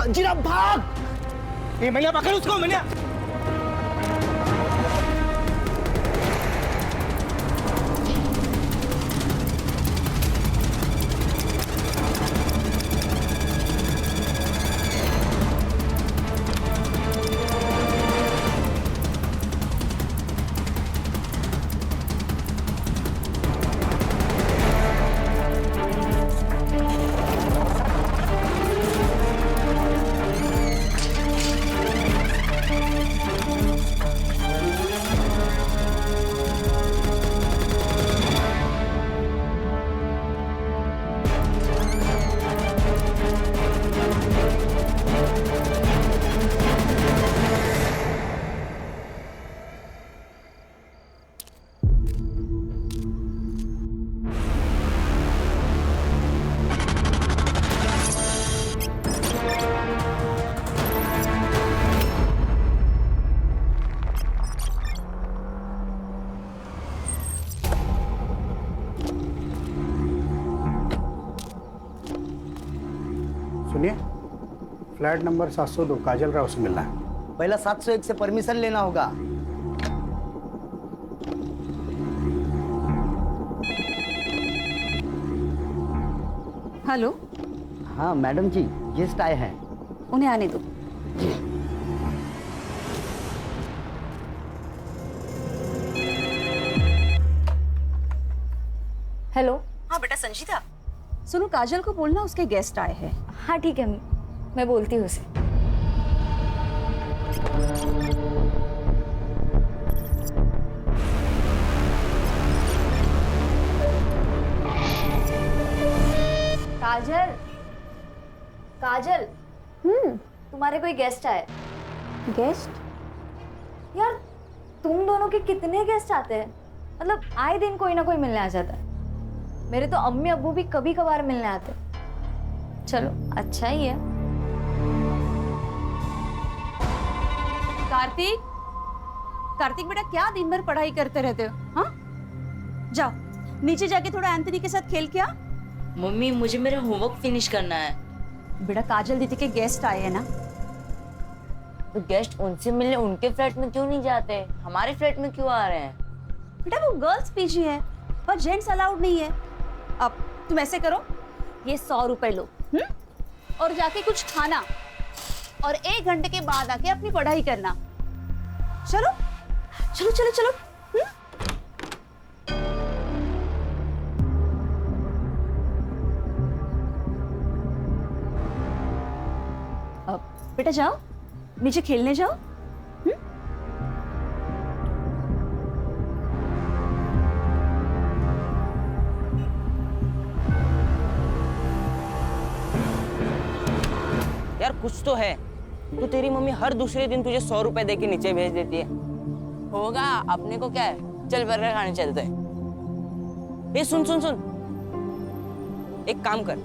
जीरा भाग। ये मैंने पकड़ उसको, मैंने। सुनिए, फ्लैट नंबर 702 काजल राव से मिलना है। पहला 701 से परमिशन लेना होगा। हेलो। हाँ मैडम जी, गेस्ट आए हैं। उन्हें आने दो। हेलो। हाँ बेटा संजीता, सुनो काजल को बोलना उसके गेस्ट आए हैं। हाँ ठीक है, मैं बोलती हूँ उसे। काजल, काजल। तुम्हारे कोई गेस्ट आए। गेस्ट? यार तुम दोनों के कितने गेस्ट आते हैं? मतलब आए दिन कोई ना कोई मिलने आ जाता है। मेरे तो अम्मी अब्बू भी कभी कभार मिलने आते। चलो अच्छा ही है। कार्तिक, कार्तिक बेटा क्या दिन भर पढ़ाई करते रहते हो? हाँ, जाओ नीचे जाके थोड़ा एंथनी के साथ खेल के आ। मम्मी मुझे मेरा होमवर्क फिनिश करना है। बेटा काजल दीदी के गेस्ट आए हैं ना। तो गेस्ट उनसे मिलने उनके फ्लैट में क्यों नहीं जाते, हमारे फ्लैट में क्यों आ रहे हैं? बेटा वो गर्ल्स पीजी है और जेंट्स अलाउड नहीं है। अब तुम ऐसे करो, ये 100 रुपए लो और जाके कुछ खाना और 1 घंटे के बाद आके अपनी पढ़ाई करना। चलो चलो चलो चलो। अब बेटा जाओ नीचे खेलने जाओ। यार कुछ तो है, तो तेरी मम्मी हर दूसरे दिन तुझे 100 रुपए दे के नीचे भेज देती है। होगा, अपने को क्या है, चल बर्गर खाने चलते हैं। ए सुन सुन सुन, एक काम कर,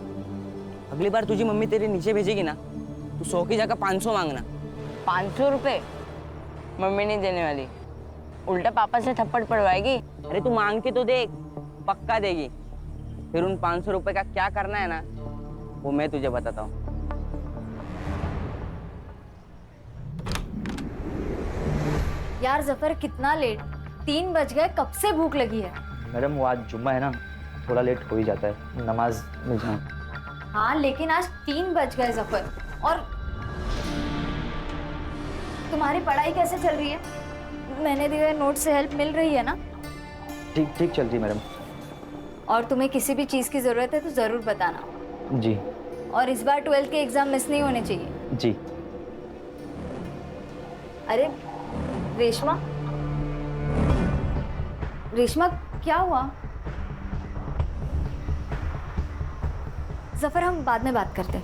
अगली बार तुझी मम्मी तेरे नीचे भेजेगी ना, तू 100 की जगह 500 मांगना। 500 रुपए मम्मी नहीं देने वाली, उल्टा पापा से थप्पड़ पड़वाएगी। अरे तू मांग के तो देख, पक्का देगी। फिर उन 500 रुपए का क्या करना है ना, वो मैं तुझे बताता हूँ। यार जफर कितना लेट, 3 बज गए, कब से भूख लगी है। मैडम वो आज जुम्मा है ना, थोड़ा लेट हो ही जाता है, नमाज में जाना। हाँ लेकिन आज 3 बज गए जफर। और तुम्हारी पढ़ाई कैसे चल रही है? मैंने दिए हुए नोट से हेल्प मिल रही है ना? ठीक ठीक चल रही मैडम। और तुम्हें किसी भी चीज़ की ज़रूरत है तो ज़रूर बताना। जी। और इस बार 12th के एग्ज़ाम मिस नहीं होने चाहिए। जी। अरे रेशमा, रेशमा क्या हुआ? जफर हम बाद में बात करते हैं।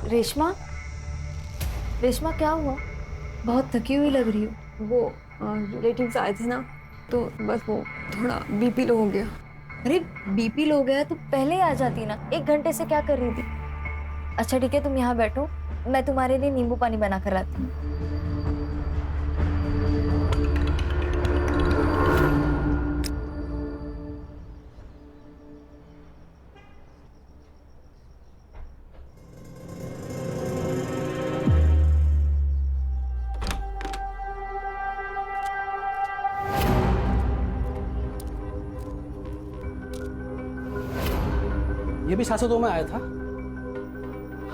रेशमा, रेशमा क्या हुआ? बहुत थकी हुई लग रही हो। वो रिलेटिव्स आए थे ना, तो बस वो थोड़ा बीपी लो हो गया। अरे बीपी लो गया तो पहले ही आ जाती ना, 1 घंटे से क्या कर रही थी? अच्छा ठीक है, तुम यहाँ बैठो, मैं तुम्हारे लिए नींबू पानी बना कर लाती हूँ। ये भी 702 में आया था।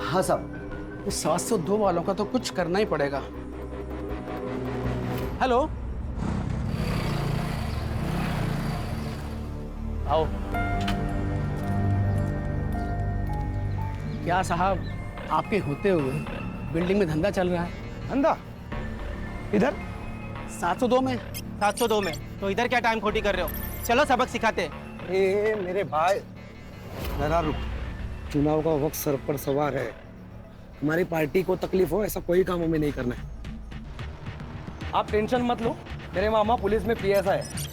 हाँ साहब। इस 702 वालों का तो कुछ करना ही पड़ेगा। हेलो, आओ। क्या साहब, आपके होते हुए बिल्डिंग में धंधा चल रहा है। धंधा इधर 702 में। 702 में तो इधर क्या टाइम खोटी कर रहे हो? चलो सबक सिखाते। ए मेरे भाई, जरा रुक। चुनाव का वक्त सर पर सवार है। हमारी पार्टी को तकलीफ हो ऐसा कोई काम हमें नहीं करना है। आप टेंशन मत लो, मेरे मामा पुलिस में पीएसआई है।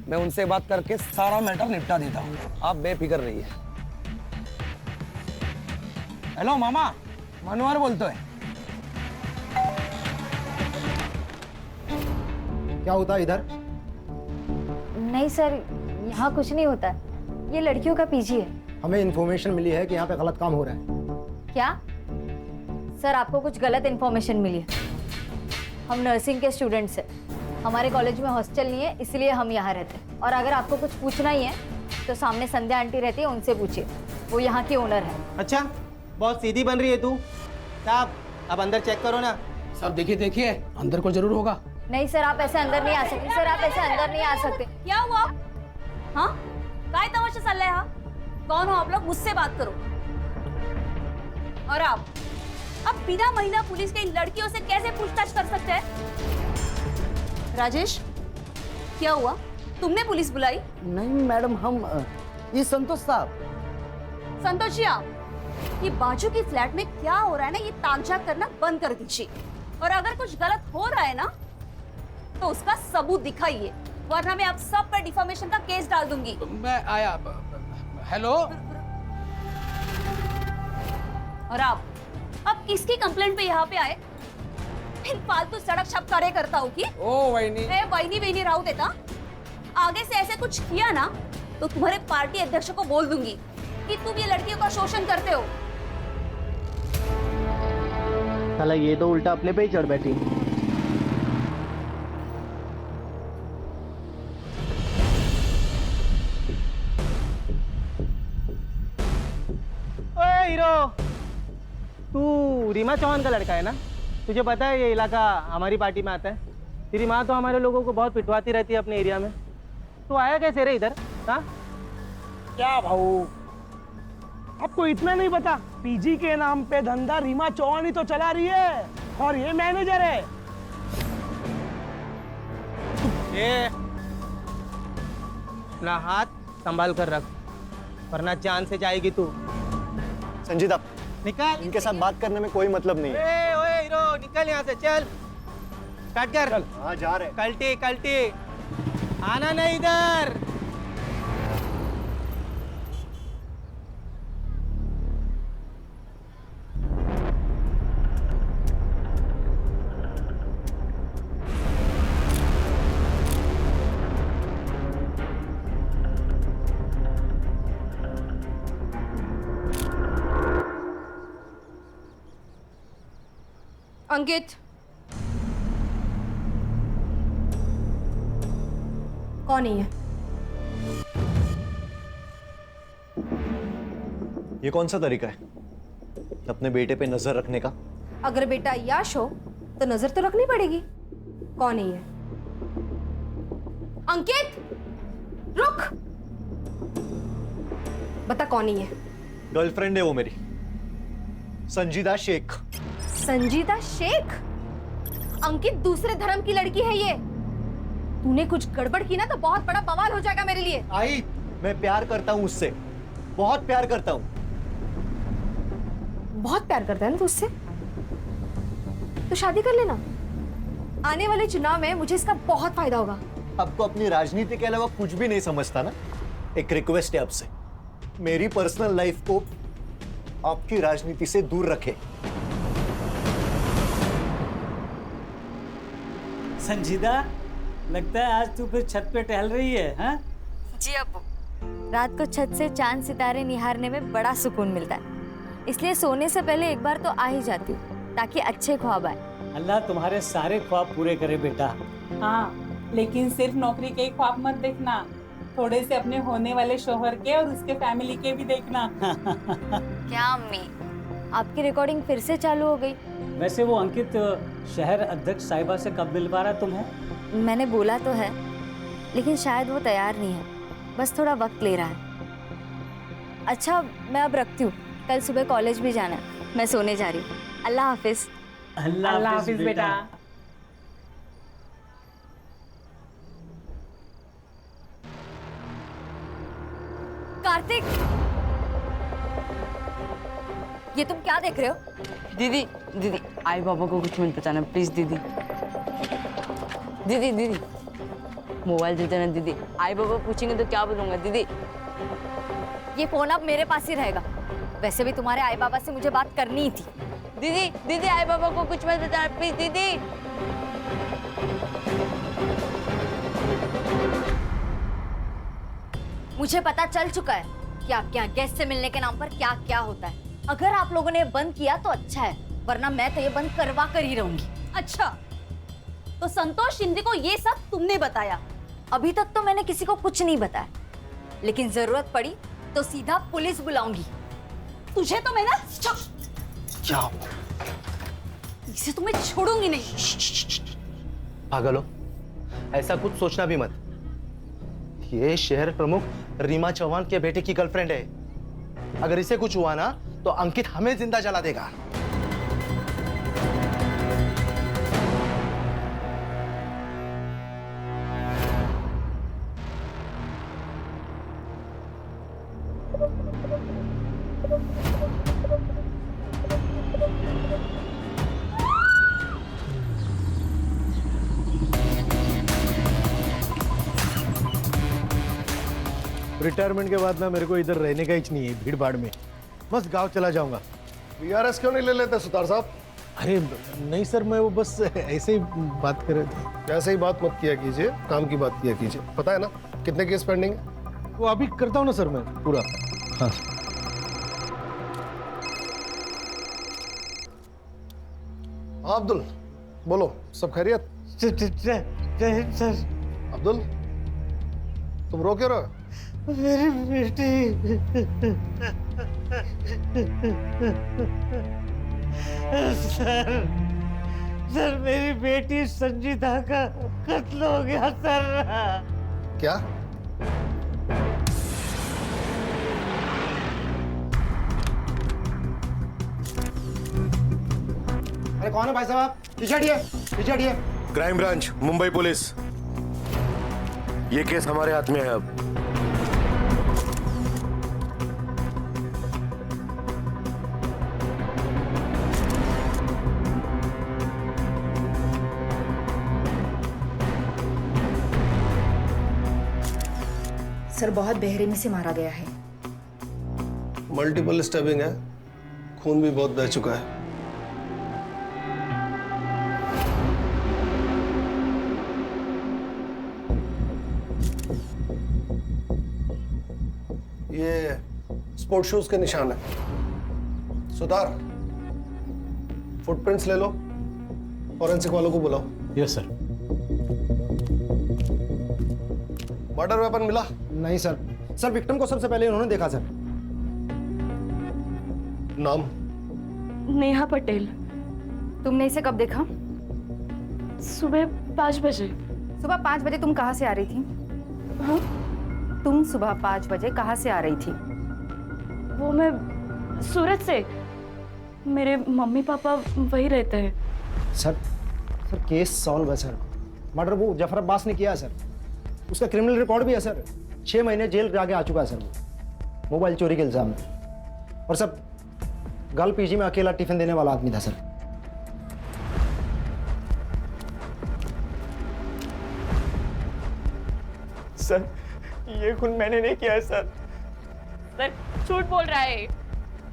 मैं उनसे बात करके सारा मैटर निपटा देता हूँ, आप बेफिक्र रहिए। हेलो मामा, मनोहर बोलते हैं। क्या होता है इधर? नहीं सर, यहाँ कुछ नहीं होता है। ये लड़कियों का पीजी है। हमें इन्फॉर्मेशन मिली है कि यहाँ पे गलत काम हो रहा है। क्या सर, आपको कुछ गलत इन्फॉर्मेशन मिली है? हम नर्सिंग के स्टूडेंट्स हैं। हमारे कॉलेज में हॉस्टल नहीं है, इसलिए हम यहाँ रहते हैं। और अगर आपको कुछ पूछना ही है तो सामने संध्या आंटी रहती है, उनसे पूछिए, वो यहाँ की ओनर है। अच्छा, बहुत सीधी बन रही है तू। साहब अब अंदर चेक करो ना। साहब देखिए देखिए, अंदर को जरूर होगा। नहीं सर, आप ऐसे अंदर नहीं आ सकते। सर आप ऐसे अंदर नहीं आ सकते। क्या हुआ? हाँ, काय तमाशा चल रहा है? हाँ, कौन हो आप लोग? मुझसे बात करो। और आप अब बिना महिला पुलिस के इन लड़कियों से कैसे पूछताछ कर सकते हैं? राजेश, क्या हुआ? तुमने पुलिस बुलाई? नहीं मैडम, हम ये संतोष साहब। संतोष जी, आप ये बाजू की फ्लैट में क्या हो रहा है ना, ये ताकझाक करना बंद कर दीजिए। और अगर कुछ गलत हो रहा है ना तो उसका सबूत दिखाइए, वरना मैं आप सब पर डिफामेशन का केस डाल दूंगी। मैं आया। हेलो। और आप अब किसकी कंप्लेंट पे यहाँ पे आए? इन फालतू सड़क छप करे करता हूँ कि? ओ वहीनी, वहीनी वहीनी राहू देता। आगे से ऐसे कुछ किया ना तो तुम्हारे पार्टी अध्यक्ष को बोल दूंगी कि तुम ये लड़कियों का शोषण करते हो। साला ये तो उल्टा अपने पे ही चढ़ बैठी। ओए हीरो, तू रीमा चौहान का लड़का है ना? तुझे पता है ये इलाका हमारी पार्टी में आता है। तेरी माँ तो हमारे लोगों को बहुत पिटवाती रहती है अपने एरिया में। तू आया कैसे रे इधर? हाँ, क्या भाऊ, आपको इतना नहीं पता? पीजी के नाम पे धंधा रीमा चौहान ही तो चला रही है, और ये मैनेजर है। ये अपना हाथ संभाल कर रख, वरना जान से जाएगी तू। संजीदा, निकल। इनके साथ बात करने में कोई मतलब नहीं है। ओए हीरो, निकल यहाँ से, चल स्टार्ट कर। चल, हाँ जा रहे। कल्टी कल्टी, आना नहीं इधर। अंकित, कौन है? ये कौन सा तरीका है अपने बेटे पे नजर रखने का? अगर बेटा याश हो तो नजर तो रखनी पड़ेगी। कौन है ये? अंकित, रुक। बता कौन है ये? गर्लफ्रेंड है वो मेरी, संजीदा शेख। संजीदा शेख? अंकित, दूसरे धर्म की लड़की है ये। तूने कुछ गड़बड़ की ना तो बहुत बड़ा बवाल हो जाएगा मेरे लिए। आई, मैं प्यार करता हूँ उससे, बहुत प्यार करता हूँ। बहुत प्यार करता है ना तू उससे? तो शादी कर लेना। आने वाले चुनाव में मुझे इसका बहुत फायदा होगा। आपको अपनी राजनीति के अलावा कुछ भी नहीं समझता ना? एक रिक्वेस्ट है आपसे, मेरी पर्सनल लाइफ को आपकी राजनीति से दूर रखे। संजीदा, लगता है आज तू फिर छत पे टहल रही है, हाँ? जी अब्बू, रात को छत से चांद सितारे निहारने में बड़ा सुकून मिलता है, इसलिए सोने से पहले एक बार तो आ ही जाती हूँ ताकि अच्छे ख्वाब आए। अल्लाह तुम्हारे सारे ख्वाब पूरे करे बेटा। हाँ, लेकिन सिर्फ नौकरी के ही ख्वाब मत देखना, थोड़े से अपने होने वाले शोहर के और उसके फैमिली के भी देखना। क्या अम्मी, आपकी रिकॉर्डिंग फिर से चालू हो गई? वैसे वो अंकित शहर अध्यक्ष साहिबा से कब मिलवा रहा तुम्हें? मैंने बोला तो है, लेकिन शायद वो तैयार नहीं है, बस थोड़ा वक्त ले रहा है। अच्छा, मैं अब रखती हूँ, कल सुबह कॉलेज भी जाना है। मैं सोने जा रही हूँ। अल्लाह हाफिज। अल्लाह हाफिज बेटा। कार्तिक, ये तुम क्या देख रहे हो? दीदी दीदी आई बाबा को कुछ मत बताना प्लीज दीदी। दीदी दीदी मोबाइल दे देना दीदी, आई बाबा पूछेंगे तो क्या बोलूंगा दीदी। ये फोन अब मेरे पास ही रहेगा। वैसे भी तुम्हारे आई बाबा से मुझे बात करनी ही थी। दीदी दीदी आई बाबा को कुछ मत बताना प्लीज दीदी। मुझे पता चल चुका है कि आपके यहाँ गेस्ट से मिलने के नाम पर क्या क्या होता है। अगर आप लोगों ने बंद किया तो अच्छा है, वरना मैं तो ये बंद करवा कर ही रहूंगी। अच्छा, तो संतोष शिंदे को ये सब तुमने बताया? अभी तक तो मैंने किसी को कुछ नहीं बताया, लेकिन जरूरत पड़ी तो सीधा पुलिस बुलाऊंगी। तुझे तो मैं ना क्या इसे तो मैं छोड़ूंगी नहीं। पागल हो, ऐसा कुछ सोचना भी मत। ये शहर प्रमुख रीमा चौहान के बेटे की गर्लफ्रेंड है। अगर इसे कुछ हुआ ना तो अंकित हमें जिंदा जला देगा। रिटायरमेंट के बाद ना मेरे को इधर रहने का ही नहीं है, भीड़ भाड़ में बस गांव चला जाऊंगा। बीआरएस क्यों नहीं ले लेते सुतार साहब? अरे नहीं सर, मैं वो बस ऐसे ही बात कर रहे थे। ऐसे ही बात मत किया कीजिए, काम की बात किया कीजिए। पता है ना कितने केस पेंडिंग है? वो अभी करता हूँ ना सर मैं पूरा। हाँ हाँ अब्दुल बोलो, सब खैरियत? सर अब्दुल तुम रो क्यों रहे हो? मेरी बेटी सर मेरी बेटी संजीता का कत्ल हो गया सर। क्या? अरे कौन है भाई साहब आप? पीछे हटिए, पीछे हटिए। Crime branch, Mumbai police. ये केस हमारे हाथ में है अब। सर बहुत बेरहमी से मारा गया है। मल्टीपल स्टैबिंग है, खून भी बहुत बह चुका है। ये स्पोर्ट शूज के निशान है। सुतार, फुटप्रिंट्स ले लो, फॉरेंसिक वालों को बुलाओ। Yes sir. मर्डर वेपन मिला? नहीं सर। सर विक्टिम को सबसे पहले उन्होंने देखा सर। नाम? नेहा पटेल। तुमने इसे कब देखा? सुबह 5 बजे। सुबह 5 बजे तुम कहाँ से आ रही थी? हाँ? तुम सुबह 5 बजे कहाँ से आ रही थी? वो मैं सूरत से। मेरे मम्मी पापा वही रहते हैं। सर केस सॉल्व है सर। मर्डर वो जफर अब्बास ने किया है सर। उसका क्रिमिनल रिकॉर्ड भी है सर। 6 महीने जेल के आगे आ चुका है सर वो, मोबाइल चोरी के इल्जाम में। और सर गर्ल पीजी में अकेला टिफिन देने वाला आदमी था सर। सर ये खून मैंने नहीं किया है सर। सर झूठ बोल रहा है,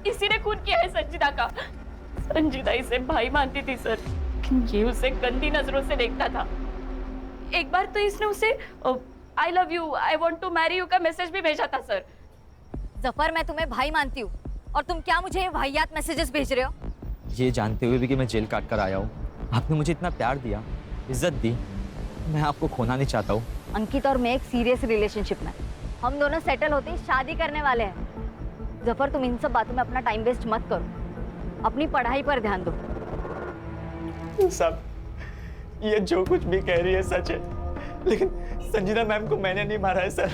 इसी ने खून किया है संजीदा का। संजीदा इसे भाई मानती थी सर, लेकिन ये उसे गंदी नजरों से देखता था। एक बार तो इसने उसे I love you, I want to marry you का मैसेज भी भेजा था सर। जफर, मैं तुम्हें भाई मानती हूँ और तुम क्या मुझे वाहियात मैसेजेस भेज रहे हो? ये जानते हुए भी कि मैं जेल काट कर आया हूँ, आपने मुझे इतना प्यार दिया, इज्जत दी, मैं आपको खोना नहीं चाहता हूँ। अंकित और मैं एक सीरियस रिलेशनशिप में, हम दोनों सेटल होते ही शादी करने वाले हैं। जफर, तुम इन सब बातों में अपना टाइम वेस्ट मत करो, अपनी पढ़ाई पर ध्यान दो। सब ये जो कुछ भी कह रही है सच है, लेकिन संजीदा मैम को मैंने नहीं मारा है सर।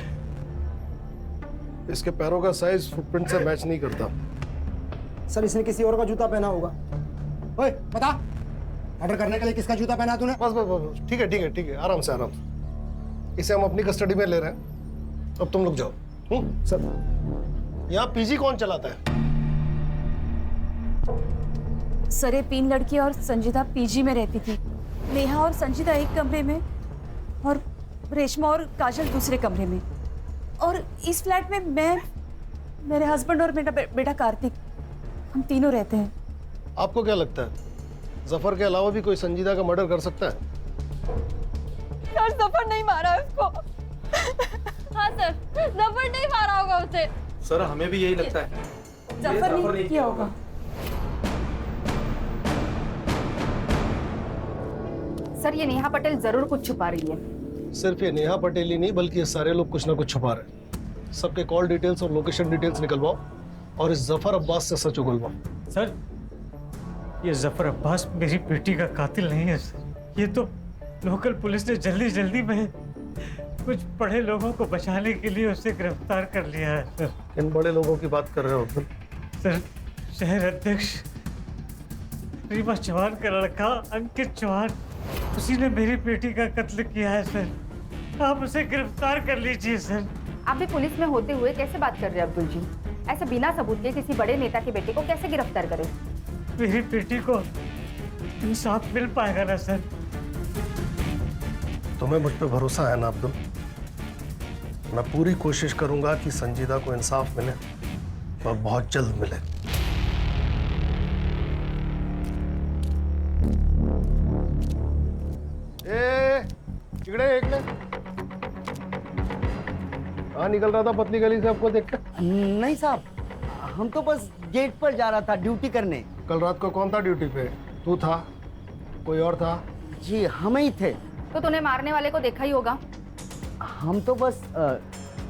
इसके पैरों का साइज फुटप्रिंट से मैच नहीं करता। सर इसने किसी और का जूता पहना होगा। ओए बता, ऑर्डर करने के लिए किसका जूता पहना तूने? बस बस बस, ठीक है ठीक है ठीक है, आराम से आराम से। इसे हम अपनी कस्टडी में ले रहे हैं, अब तुम लोग जाओ। सर यहाँ पीजी कौन चलाता है? सर ये 3 लड़की और संजीदा पीजी में रहती थी। नेहा और संजीदा एक कमरे में और रेशमा और काजल दूसरे कमरे में। और इस फ्लैट में मैं, मेरे हस्बैंड और मेरा बेटा कार्तिक, हम तीनों रहते हैं। आपको क्या लगता है जफर के अलावा भी कोई संजीदा का मर्डर कर सकता है? यार जफर नहीं मारा उसको। हाँ सर, जफर नहीं मारा होगा उसे। सर हमें भी यही लगता है। जफर नहीं किया होगा। सर ये नेहा पटेल जरूर कुछ छुपा रही है। सिर्फ ये नेहा पटेल ही नहीं, बल्कि ये सारे लोग कुछ ना कुछ छुपा रहे हैं। सबके कॉल डिटेल्स और लोकेशन डिटेल्स निकलवाओ और इस जफर अब्बास से सच उगलवाओ। सर ये जफर अब्बास मेरी बेटी का कातिल नहीं है सर। ये तो लोकल पुलिस ने जल्दी जल्दी में कुछ बड़े लोगों को बचाने के लिए उसे गिरफ्तार कर लिया है सर। इन बड़े लोगों की बात कर रहे हो अब्दुल? सर शहर अध्यक्ष रीमा चौहान का लड़का अंकित चौहान, उसी ने मेरी बेटी का कत्ल किया है सर। आप उसे गिरफ्तार कर लीजिए सर। आप भी पुलिस में होते हुए कैसे बात कर रहे हैं अब्दुल जी? ऐसे बिना सबूत के किसी बड़े नेता के बेटे को कैसे गिरफ्तार करें? मेरी बेटी को इंसाफ मिल पाएगा ना सर? तुम्हें मुझ पे भरोसा है ना अब्दुल? मैं पूरी कोशिश करूंगा कि संजीदा को इंसाफ मिले और बहुत जल्द मिले। इकड़े एक ले। कहाँ निकल रहा था पतली गली से आपको देखकर? नहीं साहब, हम तो बस गेट पर जा रहा था ड्यूटी करने। कल रात को कौन था ड्यूटी पे? तू था? कोई और था? जी हम ही थे। तो तूने मारने वाले को देखा ही होगा। हम तो बस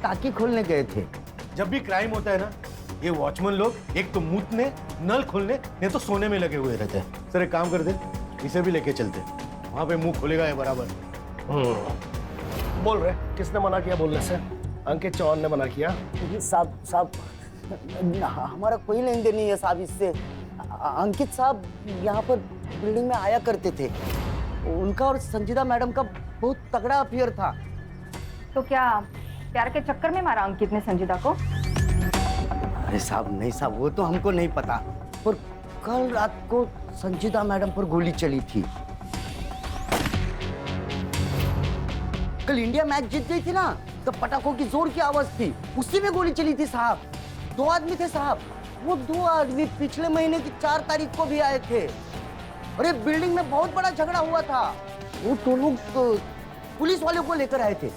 टाकी खोलने गए थे। जब भी क्राइम होता है ना, ये वॉचमैन लोग एक तो मूतने, नल खोलने, नहीं तो सोने में लगे हुए रहते हैं। सर एक काम कर दे, इसे भी लेके चलते, वहां पे मुंह खोलेगा ये बराबर। बोल रहे किसने मना किया बोलने से? अंकित चौहान ने मना किया। साहब हमारा कोई लेन देन नहीं है साहब इससे। अंकित साहब यहाँ पर बिल्डिंग में आया करते थे। उनका और संजीदा मैडम का बहुत तगड़ा अफेयर था। तो क्या प्यार के चक्कर में मारा अंकित ने संजीदा को? अरे साहब नहीं साहब, वो तो हमको नहीं पता, पर कल रात को संजीदा मैडम पर गोली चली थी। कल इंडिया मैच जीत गई थी ना, तो पटाखों की जोर की आवाज थी, उसी में गोली चली थी साहब। 2 आदमी थे साहब। वो 2 आदमी पिछले महीने की 4 तारीख को भी आए थे। अरे बिल्डिंग में बहुत बड़ा झगड़ा हुआ था। वो 2 लोग पुलिस वालों को लेकर आए थे।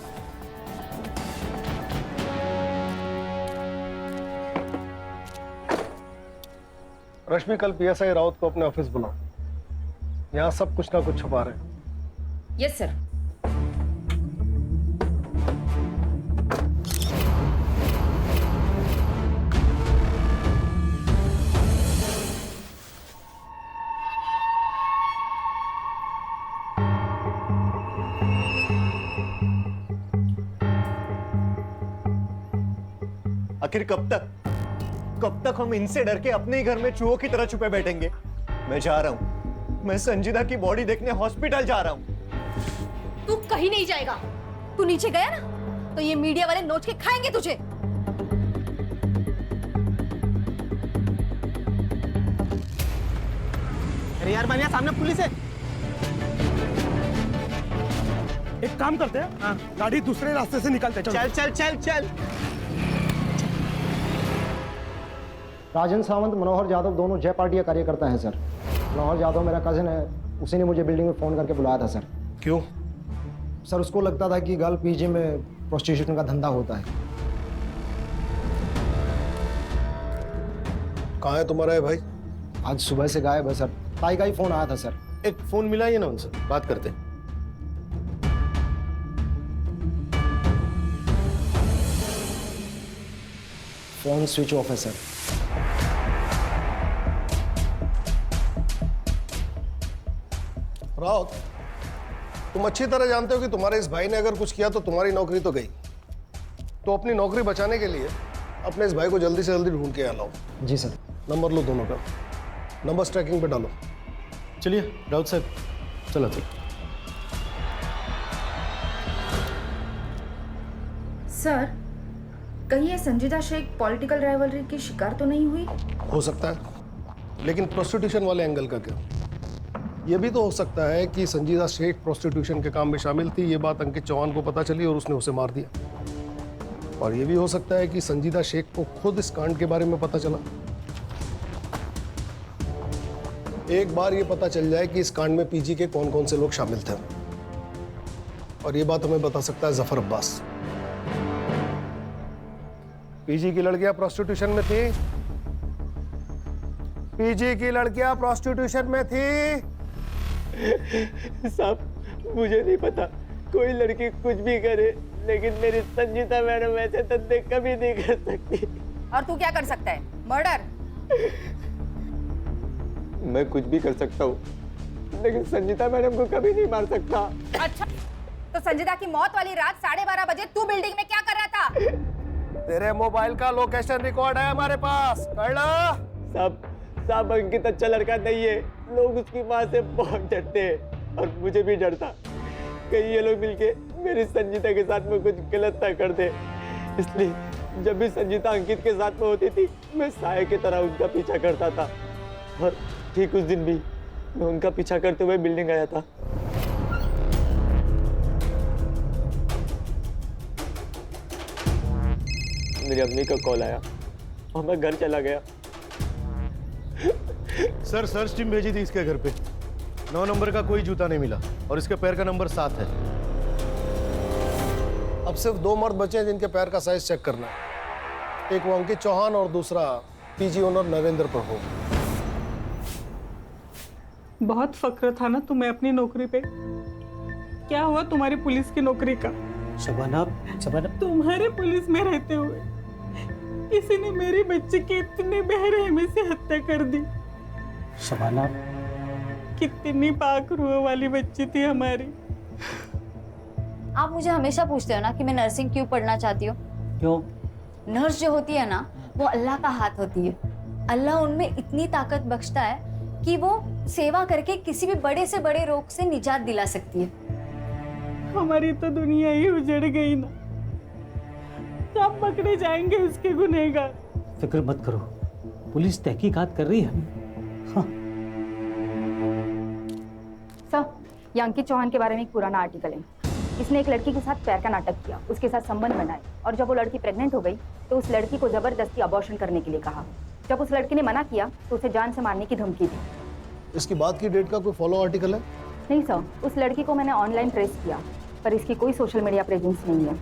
रश्मि, कल पीएसआई राउत को अपने ऑफिस बुलाओ। यहाँ सब कुछ ना कुछ छुपा रहे हैं। Yes sir. आखिर कब तक हम इनसे डर के अपने ही घर में चूहों की तरह छुपे बैठेंगे? मैं जा रहा हूं। मैं संजीदा की बॉडी देखने हॉस्पिटल जा रहा हूं। तू कहीं नहीं जाएगा। तू नीचे गया ना, तो ये मीडिया वाले नोच के खाएंगे तुझे। अरे यार मानिया, सामने पुलिस है। एक काम करते हैं, गाड़ी दूसरे रास्ते से निकालते। चल चल चल चल। राजन सावंत, मनोहर यादव दोनों जय पार्टी का कार्यकर्ता है सर। मनोहर यादव मेरा कजिन है, उसी ने मुझे बिल्डिंग में फोन करके बुलाया था सर। क्यों? सर उसको लगता था कि गर्ल पीजी में प्रोस्टिट्यूशन का धंधा होता है। कहाँ है तुम्हारा है भाई? आज सुबह से गायब है सर। ताई का ही फोन आया था सर। एक फोन मिलाइए ना उनसे, बात करते हैं। फोन स्विच ऑफ है सर। राउत, तुम अच्छी तरह जानते हो कि तुम्हारे इस भाई ने अगर कुछ किया तो तुम्हारी नौकरी तो गई। तो अपनी नौकरी बचाने के लिए अपने इस भाई को जल्दी से जल्दी ढूंढ के यहाँ लाओ। जी सर। नंबर लो दोनों का, नंबर ट्रैकिंग पे डालो। चलिए राउत साहब, चलो चलो। सर, कहीं ये संजीदा शेख पॉलिटिकल राइवलरी की शिकार तो नहीं हुई? हो सकता है, लेकिन प्रोस्टिट्यूशन वाले एंगल का क्या? ये भी तो हो सकता है कि संजीदा शेख प्रोस्टिट्यूशन के काम में शामिल थी, ये बात अंकित चौहान को पता चली और उसने उसे मार दिया। और ये भी हो सकता है कि संजीदा शेख को खुद इस कांड के बारे में पता चला। एक बार ये पता चल जाए कि इस कांड में पीजी के कौन कौन से लोग शामिल थे, और ये बात हमें बता सकता है जफर अब्बास। पीजी की लड़कियां प्रोस्टिट्यूशन में थी, पीजी की लड़कियां प्रोस्टिट्यूशन में थी। साहब, मुझे नहीं पता, कोई लड़की कुछ भी करे, लेकिन मेरी संजीता मैडम ऐसे धंधे कभी नहीं कर सकती। और तू क्या कर सकता है? मर्डर? मैं कुछ भी कर सकता हूँ, लेकिन संजीता मैडम को कभी नहीं मार सकता। अच्छा, तो संजीदा की मौत वाली रात 12:30 बजे तू बिल्डिंग में क्या कर रहा था? तेरे मोबाइल का लोकेशन रिकॉर्ड है हमारे पास, कर लो। साहब, अंकित अच्छा लड़का नहीं है, लोग उसकी माँ से बहुत डरते हैं, और मुझे भी डर था कहीं ये लोग मिलके मेरी संजीता के साथ में कुछ गलत ना कर दे। इसलिए जब भी संजीता अंकित के साथ में होती थी, मैं साये की तरह उनका पीछा करता था, और ठीक उस दिन भी मैं उनका पीछा करते हुए बिल्डिंग आया था। मेरी अम्मी का कॉल आया और मैं घर चला गया। सर, सर्च टीम भेजी थी इसके घर पे। 9 नंबर का कोई जूता नहीं मिला, और इसके पैर का नंबर 7 है। अब सिर्फ 2 मर्द बचे हैं जिनके पैर का साइज चेक करना है। एक वो अंकित चौहान और दूसरा पीजी ओनर नरेंद्र प्रभु। बहुत फक्र था ना तुम्हें अपनी नौकरी पे। क्या हुआ तुम्हारी पुलिस की नौकरी का? शबाना, तुम्हारे पुलिस में रहते हुए किसी ने मेरी बच्ची की इतनी बेरहमी से हत्या कर दी। शबाना, कितनी पाक रूह वाली बच्ची थी हमारी। आप मुझे हमेशा पूछते हो ना कि मैं नर्सिंग क्यों पढ़ना चाहती हूँ। क्यों? नर्स जो होती है ना, वो अल्लाह का हाथ होती है। अल्लाह उनमें इतनी ताकत बख्शता है कि वो सेवा करके किसी भी बड़े से बड़े रोग से निजात दिला सकती है। हमारी तो दुनिया ही उजड़ गई ना, कब पकड़े जाएंगे उसके गुनहगार? फिक्र मत करो, पुलिस तहकीकात कर रही है। हाँ। सर, ये अंकित चौहान के बारे में एक पुराना आर्टिकल है। इसने एक लड़की के साथ प्यार का नाटक किया, उसके साथ संबंध बनाए, और जब वो लड़की प्रेग्नेंट हो गई तो उस लड़की को जबरदस्ती अबॉर्शन करने के लिए कहा। जब उस लड़की ने मना किया तो उसे जान से मारने की धमकी दी। इसकी बात की डेट का कोई फॉलो आर्टिकल है? नहीं सर, उस लड़की को मैंने ऑनलाइन ट्रेस किया, पर इसकी कोई सोशल मीडिया प्रेजेंस नहीं है।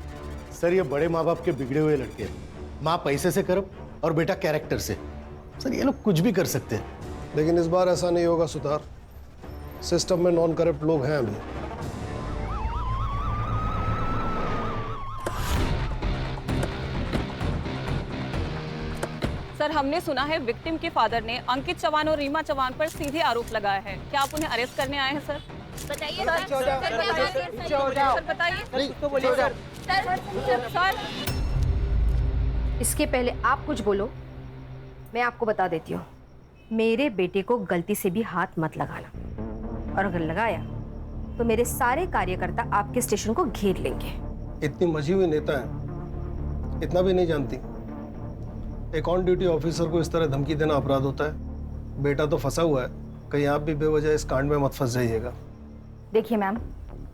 सर, ये बड़े माँ बाप के बिगड़े हुए लड़के हैं। माँ पैसे से करब और बेटा कैरेक्टर से। सर, ये लोग कुछ भी कर सकते हैं। लेकिन इस बार ऐसा नहीं होगा सुतार। सिस्टम में नॉन करप्ट लोग हैं अभी। सर, हमने सुना है विक्टिम के फादर ने अंकित चौहान और रीमा चौहान पर सीधे आरोप लगाया है। क्या आप उन्हें अरेस्ट करने आए हैं सर? बताइए सर, इसके पहले आप कुछ बोलो, मैं आपको बता देती हूँ, मेरे बेटे को गलती से भी हाथ मत लगाना, और अगर लगाया तो मेरे सारे कार्यकर्ता आपके स्टेशन को घेर लेंगे। इतनी मजी हुई नेता है, इतना भी नहीं जानती। एक ऑन ड्यूटी ऑफिसर को इस तरह धमकी देना अपराध होता है। बेटा तो फंसा हुआ है, कहीं आप भी बेवजह इस कांड में मत फंस जाइएगा। देखिए मैम,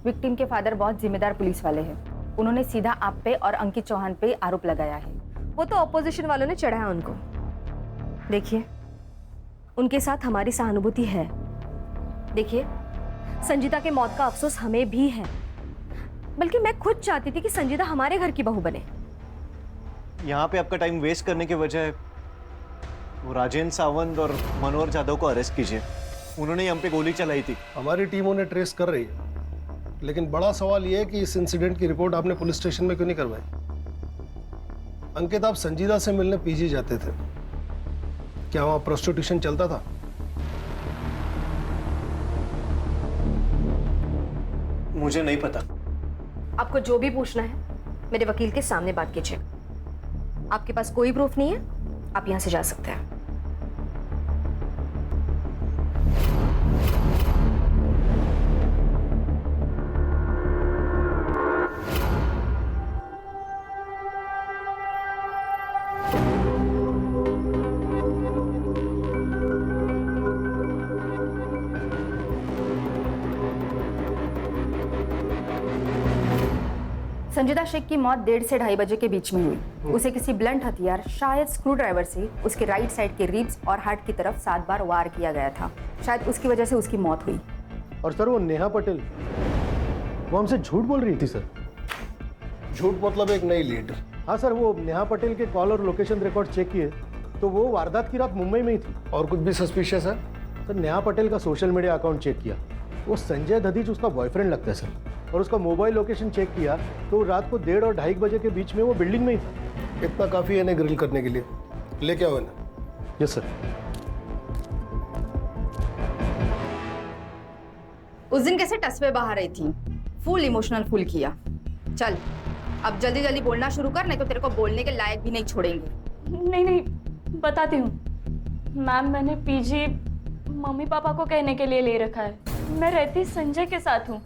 विक्टिम के फादर बहुत जिम्मेदार पुलिस वाले हैं। उन्होंने सीधा आप पे और अंकित चौहान पे आरोप लगाया है। वो तो ऑपोजिशन वालों ने चढ़ाया उनको। देखिए, उनके साथ हमारी सहानुभूति है। देखिए, संजीदा के मौत का अफसोस हमें भी है, बल्कि मैं खुद चाहती थी कि संजीदा हमारे घर की बहू बने। यहाँ पे आपका टाइम वेस्ट करने के बजाय वो राजेंद्र सावंत और मनोहर जाधव को अरेस्ट कीजिए। उन्होंने ही हम पे गोली चलाई थी। हमारी टीम उन्हें ट्रेस कर रही है, लेकिन बड़ा सवाल यह है कि इस इंसिडेंट की रिपोर्ट आपने पुलिस स्टेशन में क्यों नहीं करवाई? अंकित, आप संजीदा से मिलने पीजी जाते थे, क्या वहां प्रोस्टिट्यूशन चलता था? मुझे नहीं पता। आपको जो भी पूछना है मेरे वकील के सामने बात कीजिए। आपके पास कोई प्रूफ नहीं है, आप यहां से जा सकते हैं। संजीदा शेख की मौत 1:30 से 2:30 बजे के बीच में हुई। उसे किसी ब्लंट हथियार, शायद स्क्रू ड्राइवर से उसके राइट साइड के रिब्स और हार्ट की तरफ 7 बार वार किया गया था। शायद उसकी वजह से उसकी मौत हुई। और सर वो नेहा पटेल, वो हमसे झूठ बोल रही थी सर। झूठ मतलब एक नई लीड? हाँ सर, वो नेहा पटेल के कॉल और लोकेशन रिकॉर्ड चेक किए तो वो वारदात की रात मुंबई में ही थी। और कुछ भी सस्पिशियस है? सर नेहा पटेल का सोशल मीडिया अकाउंट चेक किया, वो संजय दधीच उसका बॉयफ्रेंड लगता है सर। और उसका मोबाइल लोकेशन चेक किया तो रात को 1:30 और 2:30 बजे के बीच में वो बिल्डिंग में ही था। इतना काफी है इन्हें ग्रिल करने के लिए। लेके आओ इन्हें। Yes sir. उस दिन कैसे टसवे बहा रही थी, फुल इमोशनल फुल किया। चल अब जल्दी जल्दी बोलना शुरू कर, नहीं तो तेरे को बोलने के लायक भी नहीं छोड़ेंगे। नहीं, बताती हूँ मैम। मैंने पीजी मम्मी पापा को कहने के लिए ले रखा है। मैं रहती संजय के साथ हूँ।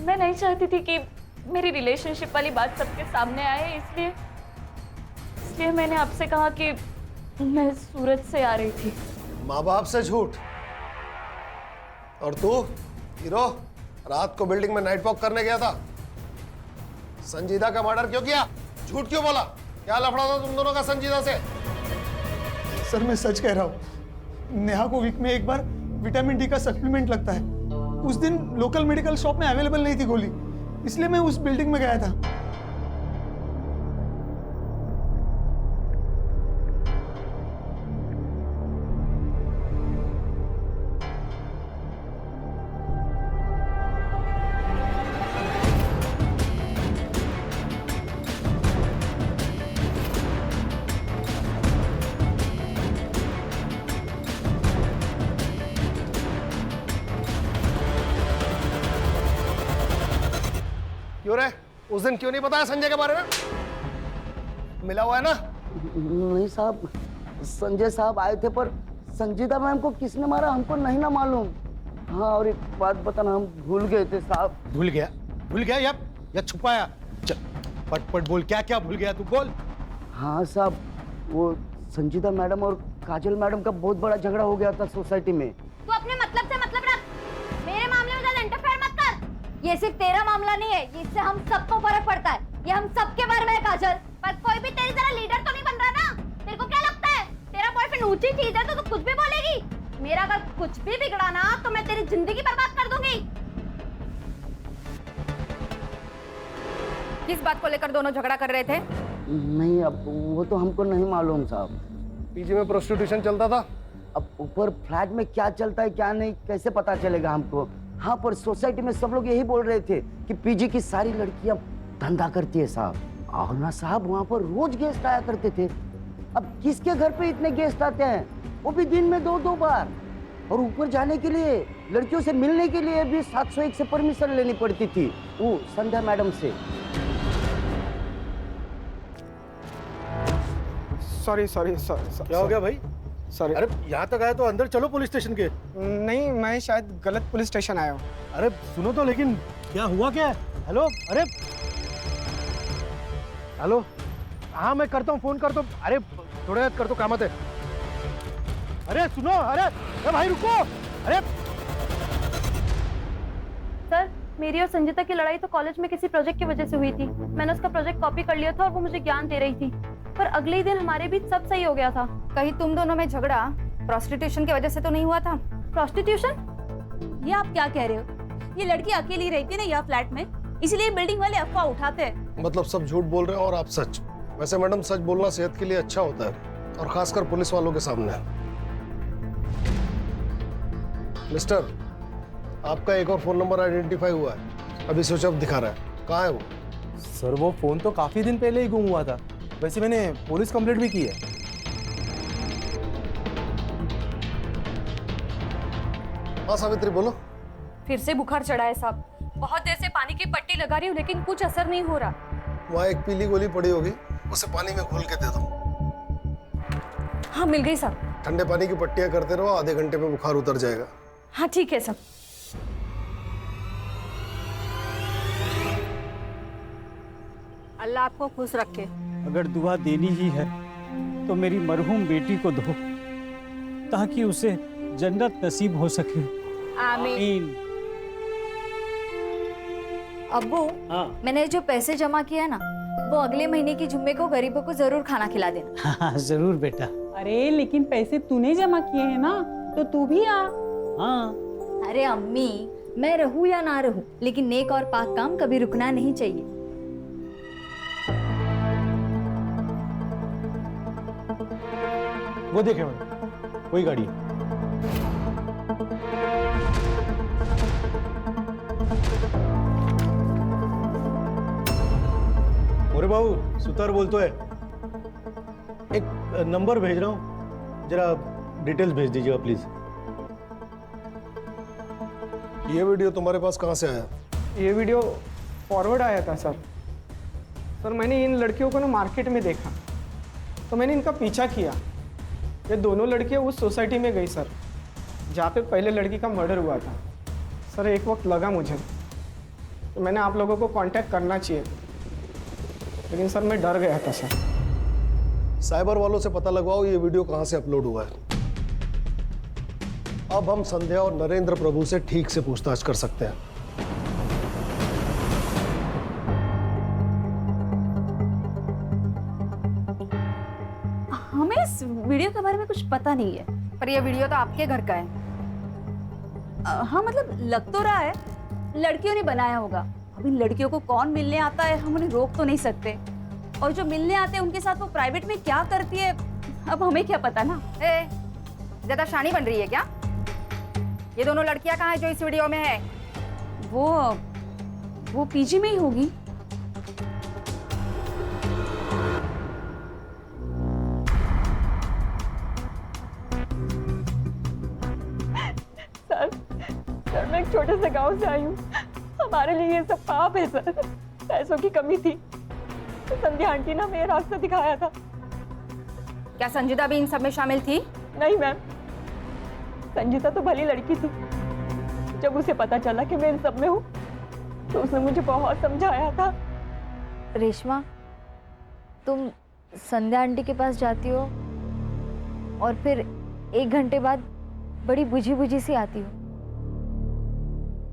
मैं नहीं चाहती थी कि मेरी रिलेशनशिप वाली बात सबके सामने आए, इसलिए मैंने आपसे कहा कि मैं सूरत से आ रही थी। माँ बाप से झूठ। और तू हीरो रात को बिल्डिंग में नाइट वॉक करने गया था। संजीदा का मर्डर क्यों किया? झूठ क्यों बोला? क्या लफड़ा था तुम दोनों का संजीदा से? सर मैं सच कह रहा हूँ। नेहा को वीक में एक बार विटामिन डी का सप्लीमेंट लगता है। उस दिन लोकल मेडिकल शॉप में अवेलेबल नहीं थी गोली, इसलिए मैं उस बिल्डिंग में गया था। क्यों रे? उस दिन क्यों नहीं बताया संजय के बारे में? मिला हुआ है ना? नहीं साहब, संजय साहब आए थे पर संजीदा मैम को किसने मारा हमको नहीं ना मालूम। हाँ और एक बात बताना, हम भूल गए थे साहब। भूल गया या छुपाया? चल पट बोल, क्या क्या भूल गया तू, बोल। हाँ साहब, वो संजीदा मैडम और काजल मैडम का बहुत बड़ा झगड़ा हो गया था सोसाइटी में। तू अपने मतलब से मतलब रख, मेरे मामले में ज्यादा इंटरफेयर मत कर। ये सिर्फ तेरा मामला नहीं है, इससे हम सबको फर्क पड़ता है। ये हम सबके बारे में है काजल। पर कोई भी तेरी तरह लीडर तो नहीं बन रहा ना। तेरे को क्या लगता है तेरा बॉयफ्रेंड ऊंची चीज है तो तू कुछ भी बोलेगी? मेरा अगर कुछ भी बिगड़ा ना तो मैं तेरी जिंदगी बर्बाद कर दूंगी। किस बात को लेकर दोनों झगड़ा कर रहे थे? नहीं अब वो तो हमको नहीं मालूम साहब। पीजी में प्रोस्टिट्यूशन चलता था। अब ऊपर फ्लैट में क्या चलता है क्या नहीं कैसे पता चलेगा हमको। हाँ पर सोसाइटी में सब लोग यही बोल रहे थे कि पीजी की सारी लड़कियां धंधा करती है साहब। और ना साहब वहाँ पर रोज गेस्ट आया करते थे। अब किसके घर पे इतने गेस्ट आते हैं, वो भी दिन में 2-2 बार। और ऊपर जाने के लिए, लड़कियों से मिलने के लिए भी 701 से परमिशन लेनी पड़ती थी वो संध्या मैडम से। सॉरी क्या हो गया भाई? सॉरी। अरे यहाँ तक आए तो अंदर चलो पुलिस स्टेशन के। नहीं, मैं शायद गलत पुलिस स्टेशन आया हूँ। अरे सुनो तो, लेकिन क्या हुआ क्या? हेलो, अरे हेलो, हाँ मैं करता हूँ, फोन करता हूँ। अरे थोड़ा याद कर, तो कामत है। अरे सुनो, अरे भाई रुको। अरे सर, मेरी और संजीता की लड़ाई तो कॉलेज में किसी प्रोजेक्ट की वजह से हुई थी। मैंने उसका प्रोजेक्ट कॉपी कर लिया था और वो मुझे ज्ञान दे रही थी, पर अगले ही दिन हमारे बीच सब सही हो गया था। कहीं तुम दोनों में झगड़ा प्रोस्टिट्यूशन की वजह से तो नहीं हुआ था? प्रोस्टिट्यूशन? ये आप क्या कह रहे हो? ये लड़की अकेली रहती है ना यह फ्लैट में, इसलिए बिल्डिंग वाले अफवाह उठाते हैं। मतलब सब झूठ बोल रहे हैं और आप सच। वैसे मैडम सच बोलना सेहत के लिए अच्छा होता है, और खासकर पुलिस वालों के सामने। मिस्टर, आपका एक और फोन नंबर आइडेंटिफाई हुआ है, अभी स्विच ऑफ दिखा रहा है। कहाँ है वो? सर वो फोन तो काफी दिन पहले ही गुम हुआ था। वैसे मैंने पुलिस कंप्लेंट भी की है। हाँ सावित्री बोलो। फिर से बुखार चढ़ा है साहब। बहुत देर से पानी की पट्टी लगा रही हूँ लेकिन कुछ असर नहीं हो रहा। वहाँ एक पीली गोली पड़ी होगी, उसे पानी में घोल के दे दो। हाँ मिल गई साहब। ठंडे पानी की पट्टियां करते रहो, आधे घंटे में बुखार उतर जाएगा। हाँ ठीक है साहब। अल्लाह आपको खुश रखे। अगर दुआ देनी ही है तो मेरी मरहूम बेटी को दो ताकि उसे जन्नत नसीब हो सके। आमीन। अब्बू, मैंने जो पैसे जमा किया ना, वो अगले महीने की जुम्मे को गरीबों को जरूर खाना खिला देना। हाँ जरूर बेटा। अरे लेकिन पैसे तूने जमा किए हैं ना, तो तू भी आ। हाँ। अरे अम्मी, मैं रहूं या ना रहूं, लेकिन नेक और पाक काम कभी रुकना नहीं चाहिए। वो देखे मैडम, वही गाड़ी है। मोरे बाबू सुतार बोलतो है, एक नंबर भेज रहा हूँ, जरा डिटेल्स भेज दीजिएगा प्लीज। ये वीडियो तुम्हारे पास कहाँ से आया? ये वीडियो फॉरवर्ड आया था सर। सर मैंने इन लड़कियों को ना मार्केट में देखा, तो मैंने इनका पीछा किया। ये दोनों लड़कियां उस सोसाइटी में गई सर, जहाँ पे पहले लड़की का मर्डर हुआ था। सर एक वक्त लगा मुझे, तो मैंने आप लोगों को कांटेक्ट करना चाहिए, लेकिन सर मैं डर गया था सर। साइबर वालों से पता लगवाओ ये वीडियो कहाँ से अपलोड हुआ है। अब हम संध्या और नरेंद्र प्रभु से ठीक से पूछताछ कर सकते हैं। हमें इस वीडियो के बारे में कुछ पता नहीं है। पर ये वीडियो तो आपके घर का है। हाँ मतलब लग तो रहा है लड़कियों ने बनाया होगा। अभी लड़कियों को कौन मिलने आता है हम उन्हें रोक तो नहीं सकते, और जो मिलने आते हैं उनके साथ वो प्राइवेट में क्या करती है अब हमें क्या पता ना। ज्यादा शानी बन रही है क्या? ये दोनों लड़कियां कहाँ है जो इस वीडियो में है? वो पीजी में ही होगी। सर मैं एक छोटे से गांव से आई हूँ, हमारे लिए ये सब पाप है सर। पैसों की कमी थी, संध्या आंटी ने हमें रास्ता दिखाया था। क्या संजीदा भी इन सब में शामिल थी? नहीं मैम, संजीता तो भली लड़की थी। जब उसे पता चला कि मैं इन सब में हूँ तो उसने मुझे बहुत समझाया था। रेशमा, तुम संध्या आंटी के पास जाती हो और फिर 1 घंटे बाद बड़ी बुझी बुझी सी आती हो।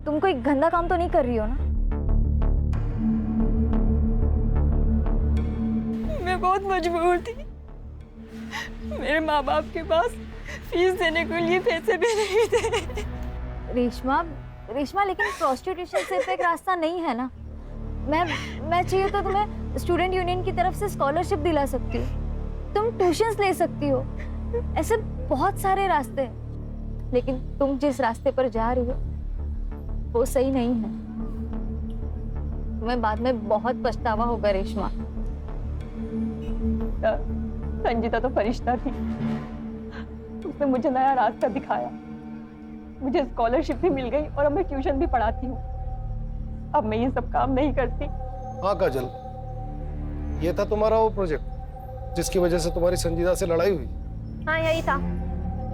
तुम कोई गंदा काम तो नहीं कर रही हो ना? मैं बहुत मजबूर थी, मेरे माँ बाप के पास फीस देने के लिए पैसे भी नहीं थे। रेशमा लेकिन प्रोस्टिट्यूशन सिर्फ एक रास्ता नहीं है ना। मैं चाहिए तो तुम्हें स्टूडेंट यूनियन की तरफ से स्कॉलरशिप दिला सकती हूँ, तुम ट्यूशंस ले सकती हो, ऐसे बहुत सारे रास्ते हैं। लेकिन तुम जिस रास्ते पर जा रही हो वो सही नहीं है। तुम्हें बाद में बहुत पछतावा होगा रेशमा। संजीता तो फरिश्ता थी, उसने मुझे नया रास्ता दिखाया, मुझे स्कॉलरशिप भी मिल गई और अब मैं ट्यूशन भी पढ़ाती हूँ। अब मैं ये सब काम नहीं करती। हाँ काजल, ये था तुम्हारा वो प्रोजेक्ट जिसकी वजह से तुम्हारी संजीदा से लड़ाई हुई? हाँ यही था।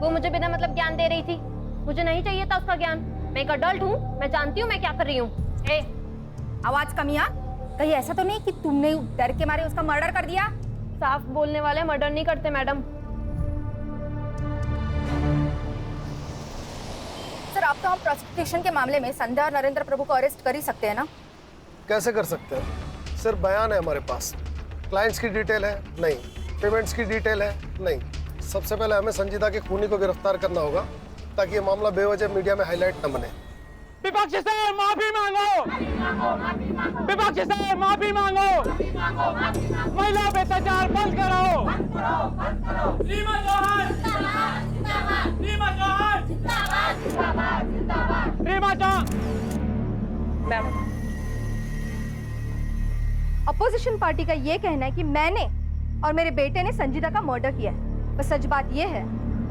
वो मुझे बिना मतलब ज्ञान दे रही थी, मुझे नहीं चाहिए था उसका ज्ञान। मैं एक अडल्ट हूँ, मैं जानती हूँ मैं क्या कर रही हूँ। आवाज कम आ। कहीं ऐसा तो नहीं कि तुमने डर के मारे उसका मर्डर कर दिया? साफ बोलने वाले मर्डर नहीं करते मैडम। सर अब तो हम प्रोसिक्यूशन के मामले में संध्या और नरेंद्र प्रभु को अरेस्ट कर ही सकते हैं ना? कैसे कर सकते हैं? सिर्फ बयान है हमारे पास, क्लाइंट्स की डिटेल है नहीं, पेमेंट्स की डिटेल है नहीं। सबसे पहले हमें संजीदा के खूनी को गिरफ्तार करना होगा ताकि ये मामला बेवजह मीडिया में हाईलाइट न बने। विपक्ष से माफी मांगो, विपक्ष से माफी मांगो, महिला पे अत्याचार बंद कराओ। Reema Chauhan, Reema Chauhan, Reema Chauhan. Ma'am opposition party का ये कहना है कि मैंने और मेरे बेटे ने संजीदा का मर्डर किया है। पर सच बात ये है,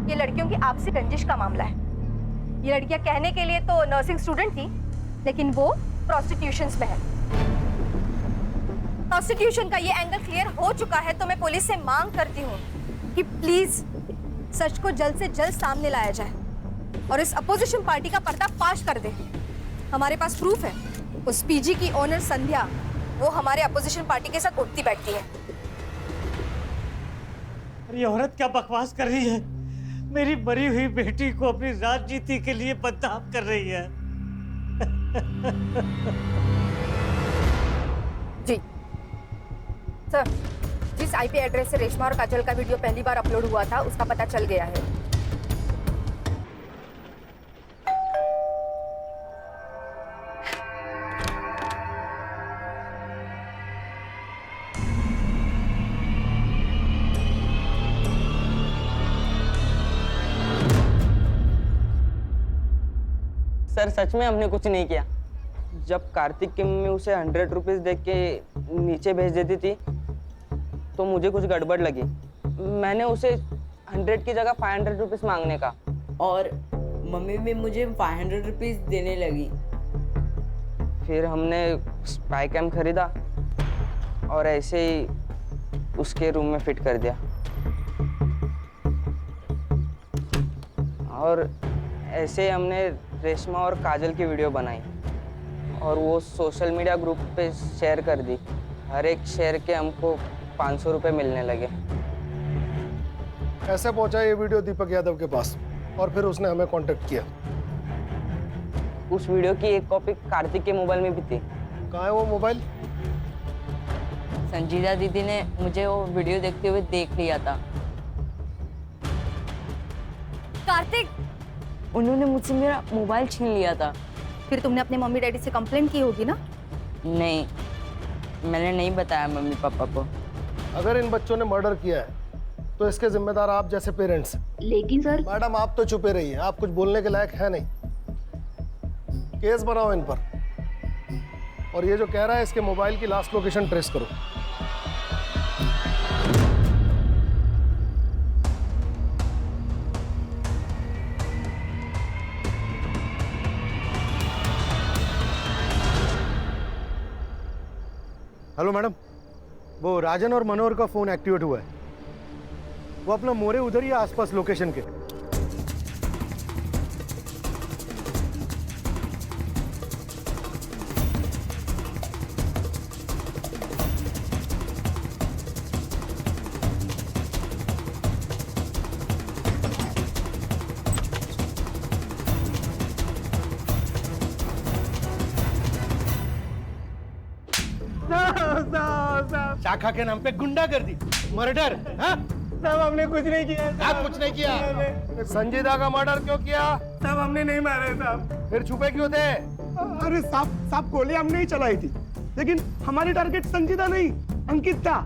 ये लड़कियों की आपसी रंजिश का मामला है। ये लड़कियां कहने के लिए तो नर्सिंग स्टूडेंट थी, लेकिन वो प्रोस्टिट्यूशन में है। प्रोस्टिट्यूशन का ये एंगल क्लियर हो चुका है, तो मैं पुलिस से मांग करती हूँ कि प्लीज सच को जल्द से जल्द सामने लाया जाए और इस अपोजिशन पार्टी का पर्दाफाश कर दे। हमारे पास प्रूफ है, उस पीजी की ओनर संध्या वो हमारे अपोजिशन पार्टी के साथ उठती बैठती है। ये औरत क्या बकवास कर रही है? मेरी मरी हुई बेटी को अपनी राजनीति के लिए बदनाम कर रही है। जी सर, जिस आईपी एड्रेस से रेशमा और काजल का वीडियो पहली बार अपलोड हुआ था उसका पता चल गया है। सर सच में हमने कुछ नहीं किया। जब कार्तिक की मम्मी उसे 100 रुपीज दे के नीचे भेज देती थी तो मुझे कुछ गड़बड़ लगी। मैंने उसे 100 की जगह 500 रुपीज मांगने का, और मम्मी भी मुझे 500 रुपीज देने लगी। फिर हमने स्पाई कैम खरीदा और ऐसे ही उसके रूम में फिट कर दिया। और ऐसे ही हमने रेशमा और काजल की वीडियो बनाई और वो सोशल मीडिया ग्रुप पे शेयर कर दी। हर एक शेयर के हमको 500 रुपये मिलने लगे। ऐसे पहुंचा ये वीडियो दीपक यादव के पास और फिर उसने हमें कांटेक्ट किया। उस वीडियो की एक कॉपी कार्तिक के मोबाइल में भी थी। कहाँ है वो मोबाइल? संजीदा दीदी ने मुझे वो वीडियो देखते हुए देख लिया था। कार्तिक, उन्होंने मुझसे मेरा मोबाइल छीन लिया था। फिर तुमने अपने मम्मी डैडी से कंप्लेंट की होगी ना? नहीं, मैंने नहीं बताया मम्मी पापा को। अगर इन बच्चों ने मर्डर किया है तो इसके जिम्मेदार आप जैसे पेरेंट्स। लेकिन सर मैडम आप तो चुपे रहिए, आप कुछ बोलने के लायक है नहीं। केस बनाओ इन पर, और ये जो कह रहा है इसके मोबाइल की लास्ट लोकेशन ट्रेस करो। हेलो मैडम, वो राजन और मनोहर का फोन एक्टिवेट हुआ है। वो अपना मोरे उधर ही आसपास लोकेशन के। शाखा के नाम पे गुंडागर्दी, मर्डर। साहब हमने कुछ नहीं किया। आप कुछ नहीं किया? संजीदा का मर्डर क्यों किया? साहब हमने नहीं मारा साहब। फिर छुपे क्यों थे? अरे साहब गोली हमने ही चलाई थी, लेकिन हमारी टारगेट संजीदा नहीं अंकित था,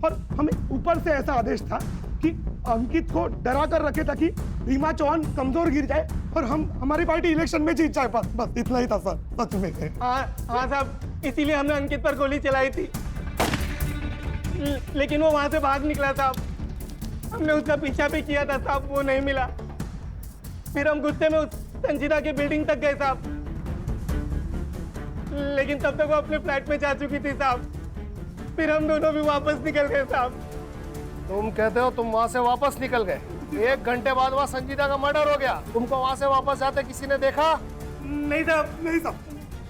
और हमें ऊपर से ऐसा आदेश था कि अंकित को डरा कर रखे ताकि रीमा चौहान कमजोर गिर जाए और हमारी पार्टी इलेक्शन में जीत जाए। बस इतना ही था सर, सच में। हाँ साहब, इसीलिए हमने अंकित पर गोली चलाई थी, लेकिन वो वहां से भाग निकला साहब। हमने उसका पीछा भी किया था साहब, वो नहीं मिला। फिर हम गुस्से में उस संजीदा की बिल्डिंग तक गए साहब, लेकिन तब तक वो अपने फ्लैट में जा चुकी थी साहब। फिर हम दोनों भी वापस निकल गए साहब। तुम कहते हो तुम वहां से वापस निकल गए? 1 घंटे बाद वहां संजीदा का मर्डर हो गया। तुमको वहां से वापस जाते किसी ने देखा? नहीं साहब, नहीं साहब,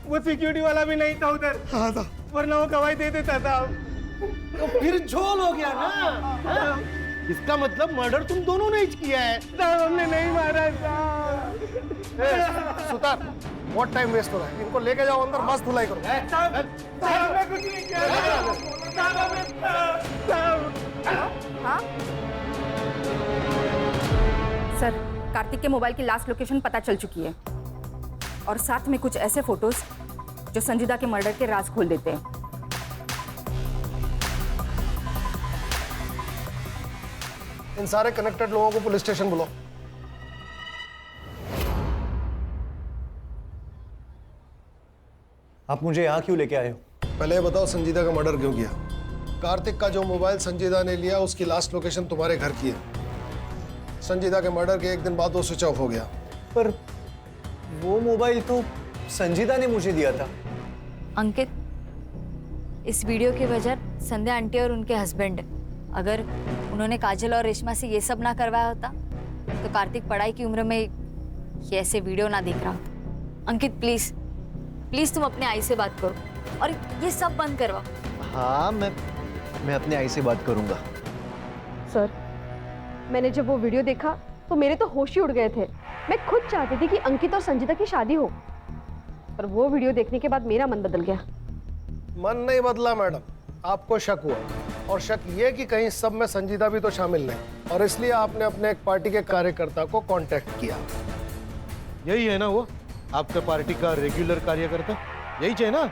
वो सिक्योरिटी वाला भी नहीं था उधर। हाँ साहब, वरना वो गवाही दे देता साहब। तो फिर झोल हो गया ना? इसका मतलब मर्डर तुम दोनों ने ही किया है। साहब हमने नहीं मारा साहब। सुतार, बहुत टाइम वेस्ट हो रहा है, इनको लेके जाओ अंदर, मस्त धुलाई करो। साहब हमने कुछ नहीं किया साहब। हाँ सर, कार्तिक के मोबाइल की लास्ट लोकेशन पता चल चुकी है, और साथ में कुछ ऐसे फोटोज जो संजीदा के मर्डर के राज खोल देते हैं। इन सारे कनेक्टेड लोगों को पुलिस स्टेशन बुलाओ। आप मुझे यहाँ क्यों लेके आए हो? पहले ये बताओ संजीदा का मर्डर क्यों किया? कार्तिक का जो मोबाइल संजीदा ने लिया उसकी लास्ट लोकेशन तुम्हारे घर की है। संजीदा के मर्डर के एक दिन बाद वो स्विच ऑफ हो गया। पर वो मोबाइल तो संजीदा ने मुझे दिया था। अंकित, इस वीडियो की वजह संध्या आंटी और उनके हस्बैंड है। अगर उन्होंने काजल और रेशमा से ये सब ना करवाया होता तो कार्तिक पढ़ाई की उम्र में ये ऐसे वीडियो ना देख रहा होता। अंकित प्लीज प्लीज तुम अपने आई से बात करो और ये सब बंद करवाओ। हाँ, मैं अपने आई से बात करूंगा। सर, मैंने जब वो वीडियो देखा तो मेरे तो होश ही उड़ गए थे। मैं खुद चाहती थी कि अंकित और संजीता की शादी हो, पर वो वीडियो देखने के बाद मेरा मन बदल गया। मन नहीं बदला मैडम, आपको शक हुआ, और शक ये कि कहीं सब में संजीदा भी तो शामिल नहीं, और इसलिए आपने अपने एक पार्टी के कार्यकर्ता को कांटेक्ट किया। यही है ना वो आपका पार्टी का रेगुलर कार्यकर्ता? यही चाहिए ना?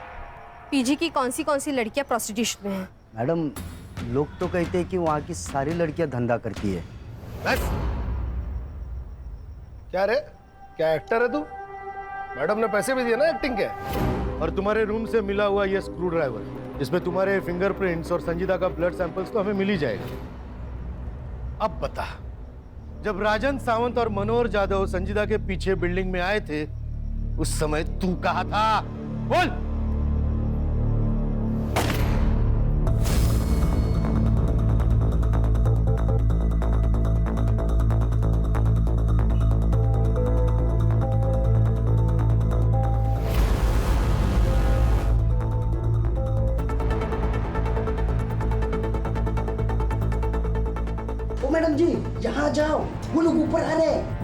पीजी की कौन सी लड़कियां प्रोस्टिट्यूशन में हैं? मैडम, लोग तो कहते हैं कि वहाँ की सारी लड़कियां धंधा करती है। बस क्या रे, क्या एक्टर है तू? मैडम ने पैसे भी दिए ना एक्टिंग के। और तुम्हारे रूम से मिला हुआ ये स्क्रू ड्राइवर जिसमें तुम्हारे फिंगरप्रिंट्स और संजीदा का ब्लड सैंपल्स तो हमें मिल ही जाएगा। अब बता, जब राजन सावंत और मनोहर जाधव संजीदा के पीछे बिल्डिंग में आए थे उस समय तू कहाँ था? बोल। ओ मैडम जी, यहाँ जाओ, वो लोग ऊपर आ रहे हैं।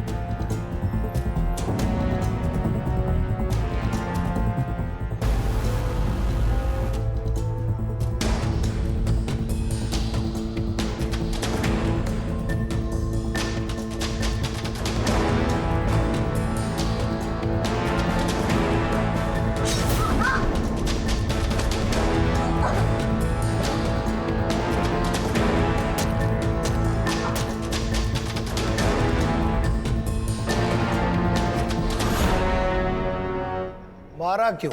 मारा क्यों?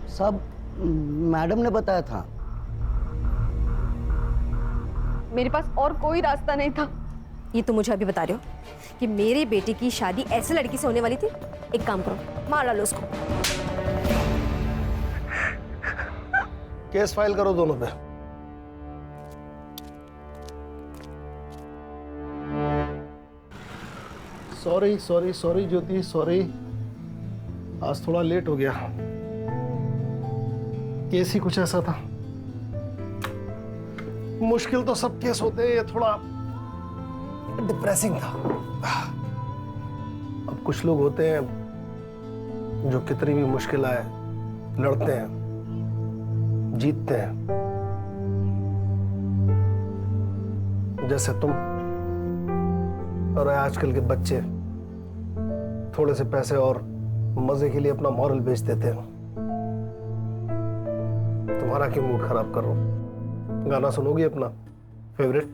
सब मैडम ने बताया था। मेरे पास और कोई रास्ता नहीं था। ये तो मुझे अभी बता रहे हो कि मेरे बेटे की शादी ऐसे लड़की से होने वाली थी? एक काम करो, मार डालो उसको। केस फाइल करो दोनों पे। सॉरी सॉरी सॉरी ज्योति, सॉरी, आज थोड़ा लेट हो गया। केस ही कुछ ऐसा था। मुश्किल तो सब केस होते हैं, ये थोड़ा डिप्रेसिंग था। अब कुछ लोग होते हैं जो कितनी भी मुश्किल आए लड़ते हैं, जीतते हैं, जैसे तुम। और आजकल के बच्चे थोड़े से पैसे और मजे के लिए अपना मॉरल बेच देते हैं। तुम्हारा क्यों मूड खराब कर रहा हूं? गाना सुनोगी अपना फेवरेट?